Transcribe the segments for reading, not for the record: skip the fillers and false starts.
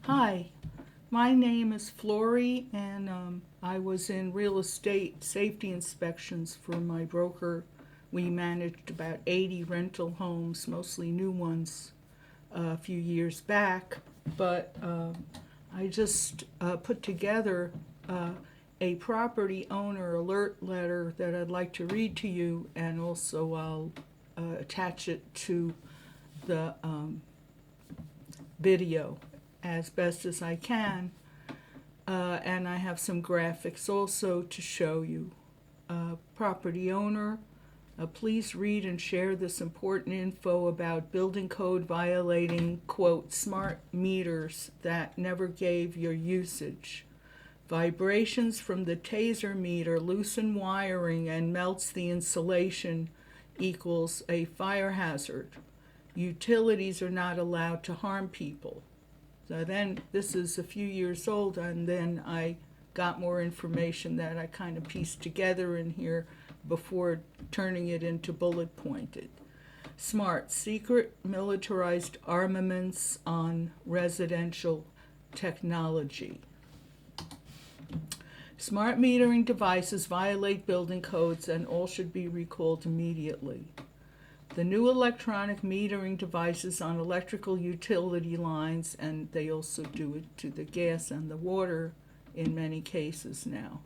Hi, my name is Florie, and I was in real estate safety inspections for my broker. We managed about 80 rental homes, mostly new ones, a few years back. But I just put together a property owner alert letter that I'd like to read to you, and also I'll attach it to the video as best as I can. And I have some graphics also to show you. Property owner, please read and share this important info about building code violating, quote, smart meters that never gave your usage. Vibrations from the taser meter loosen wiring and melts the insulation equals a fire hazard. Utilities are not allowed to harm people. So then, this is a few years old, and then I got more information that I kind of pieced together in here before turning it into bullet pointed. SMART, secret militarized armaments on residential technology. Smart metering devices violate building codes and all should be recalled immediately. The new electronic metering devices on electrical utility lines, and they also do it to the gas and the water in many cases now,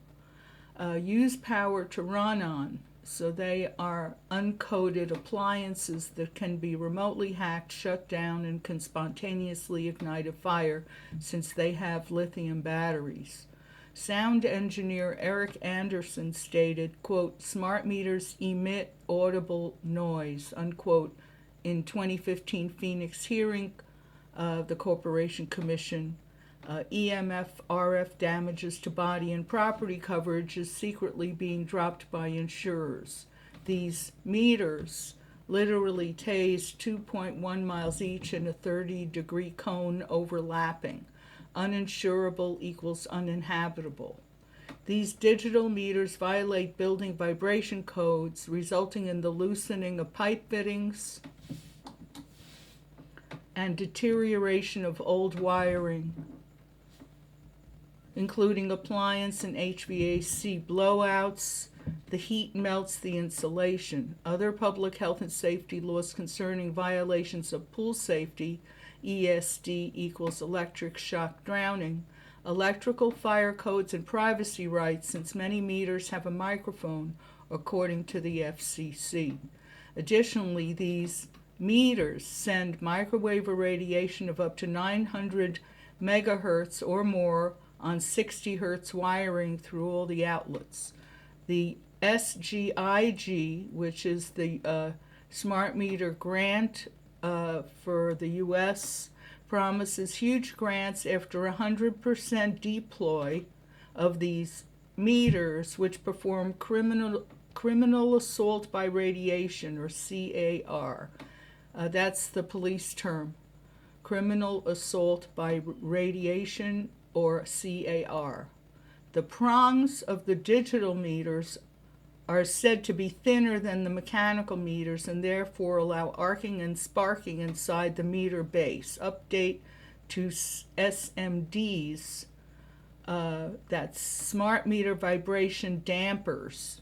use power to run on. So they are uncoded appliances that can be remotely hacked, shut down, and can spontaneously ignite a fire since they have lithium batteries. Sound engineer Eric Anderson stated, quote, smart meters emit audible noise, unquote, in 2015 Phoenix hearing of the Corporation Commission. EMF RF damages to body and property coverage is secretly being dropped by insurers. These meters literally tase 2.1 miles each in a 30-degree cone overlapping. Uninsurable equals uninhabitable. These digital meters violate building vibration codes, resulting in the loosening of pipe fittings and deterioration of old wiring, including appliance and HVAC blowouts. The heat melts the insulation. Other public health and safety laws concerning violations of pool safety, ESD equals electric shock drowning, electrical fire codes and privacy rights, since many meters have a microphone, according to the FCC. Additionally, these meters send microwave irradiation of up to 900 megahertz or more on 60 hertz wiring through all the outlets. The SGIG, which is the smart meter grant for the U.S., promises huge grants after 100% deploy of these meters, which perform criminal assault by radiation, or CAR. That's the police term, criminal assault by radiation, or CAR. The prongs of the digital meters are said to be thinner than the mechanical meters and therefore allow arcing and sparking inside the meter base. Update to SMDs, that's smart meter vibration dampers.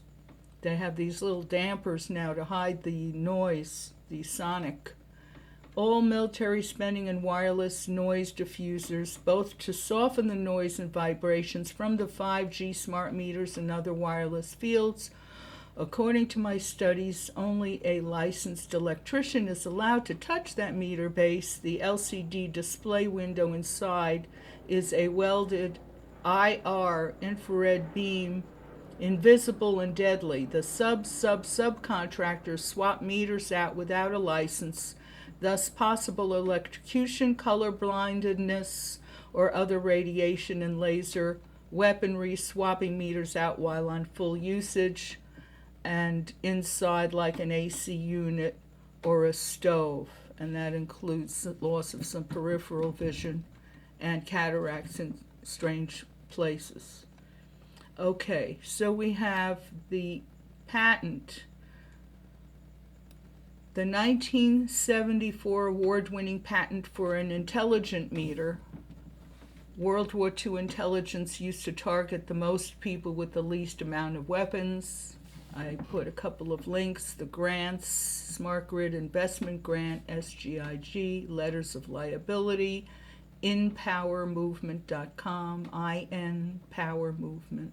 They have these little dampers now to hide the noise, the sonic. All military spending and wireless noise diffusers, both to soften the noise and vibrations from the 5G smart meters and other wireless fields. According to my studies, only a licensed electrician is allowed to touch that meter base. The LCD display window inside is a welded IR infrared beam, invisible and deadly. The subcontractors swap meters out without a license, thus possible electrocution, color blindness, or other radiation and laser weaponry, swapping meters out while on full usage and inside like an AC unit or a stove, and that includes the loss of some peripheral vision and cataracts in strange places. Okay, so we have the patent. The 1974 award-winning patent for an intelligent meter World War II intelligence used to target the most people with the least amount of weapons. I put a couple of links, the grants, Smart Grid Investment Grant, SGIG, Letters of Liability, inpowermovement.com, IN Power Movement.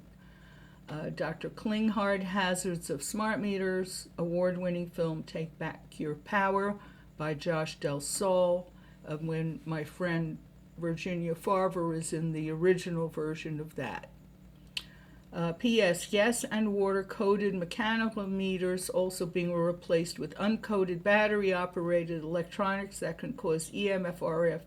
Dr. Klinghardt, Hazards of Smart Meters, award-winning film Take Back Your Power by Josh Del Sol, when my friend Virginia Farver is in the original version of that. P.S. Gas and water-coated mechanical meters also being replaced with uncoated battery-operated electronics that can cause EMF-RF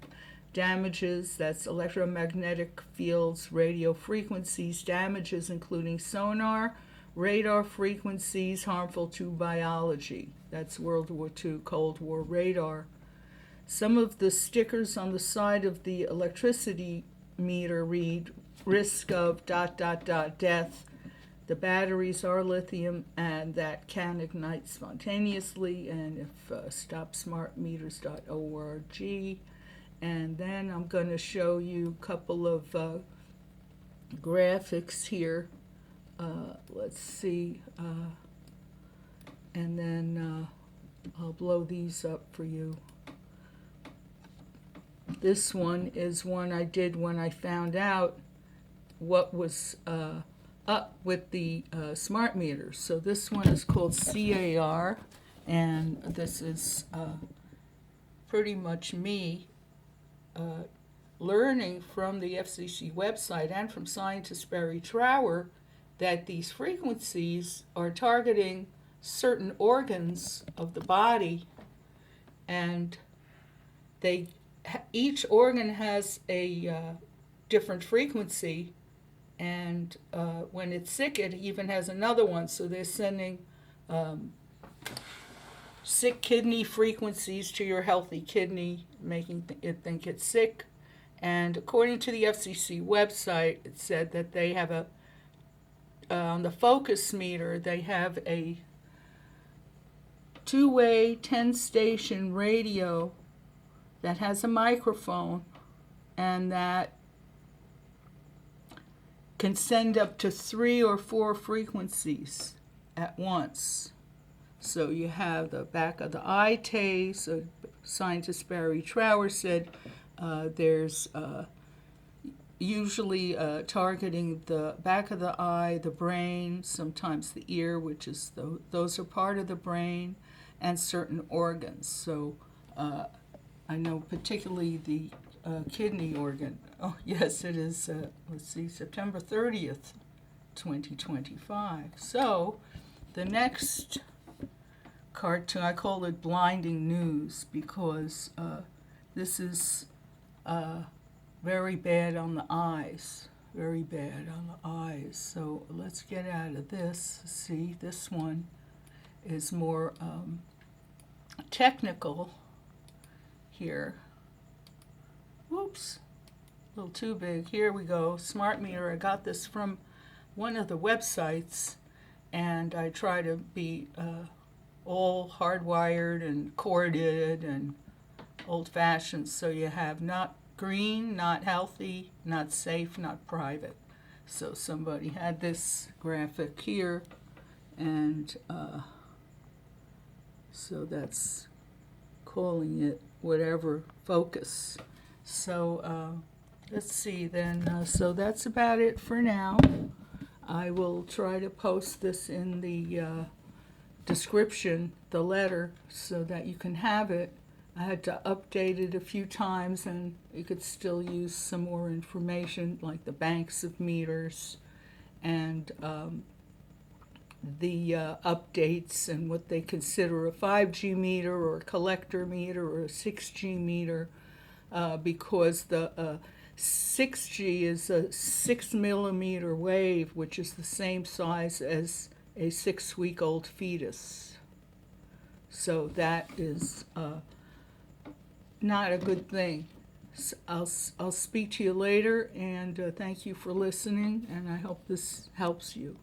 damages, that's electromagnetic fields, radio frequencies, damages including sonar, radar frequencies harmful to biology. That's World War II Cold War radar. Some of the stickers on the side of the electricity meter read, risk of ... death. The batteries are lithium and that can ignite spontaneously, and if stopsmartmeters.org. And then I'm going to show you a couple of graphics here. Let's see. And then I'll blow these up for you. This one is one I did when I found out what was up with the smart meters. So this one is called CAR, and this is pretty much me learning from the FCC website and from scientist Barry Trower that these frequencies are targeting certain organs of the body, and each organ has a different frequency, and when it's sick it even has another one, so they're sending sick kidney frequencies to your healthy kidney, making it think it's sick. And according to the FCC website, it said that they have on the focus meter, they have a two-way 10-station radio that has a microphone and that can send up to 3 or 4 frequencies at once. So you have the back of the eye tase. So scientist Barry Trower said there's usually targeting the back of the eye, the brain, sometimes the ear, which is those are part of the brain, and certain organs. So I know particularly the kidney organ. Oh, yes, it is, let's see, September 30th, 2025. So the next cartoon, I call it Blinding News, because this is very bad on the eyes, very bad on the eyes. So let's get out of this. See, this one is more technical here. Whoops, a little too big. Here we go, smart meter. I got this from one of the websites, and I try to be all hardwired and corded and old-fashioned, so you have not green, not healthy, not safe, not private. So somebody had this graphic here, and so that's calling it whatever focus. So let's see then. So that's about it for now. I will try to post this in the description, the letter, so that you can have it. I had to update it a few times, and you could still use some more information, like the banks of meters and the updates and what they consider a 5G meter or a collector meter or a 6G meter, because the 6G is a 6 millimeter wave, which is the same size as a 6-week-old fetus. So that is not a good thing. So I'll speak to you later, and thank you for listening, and I hope this helps you.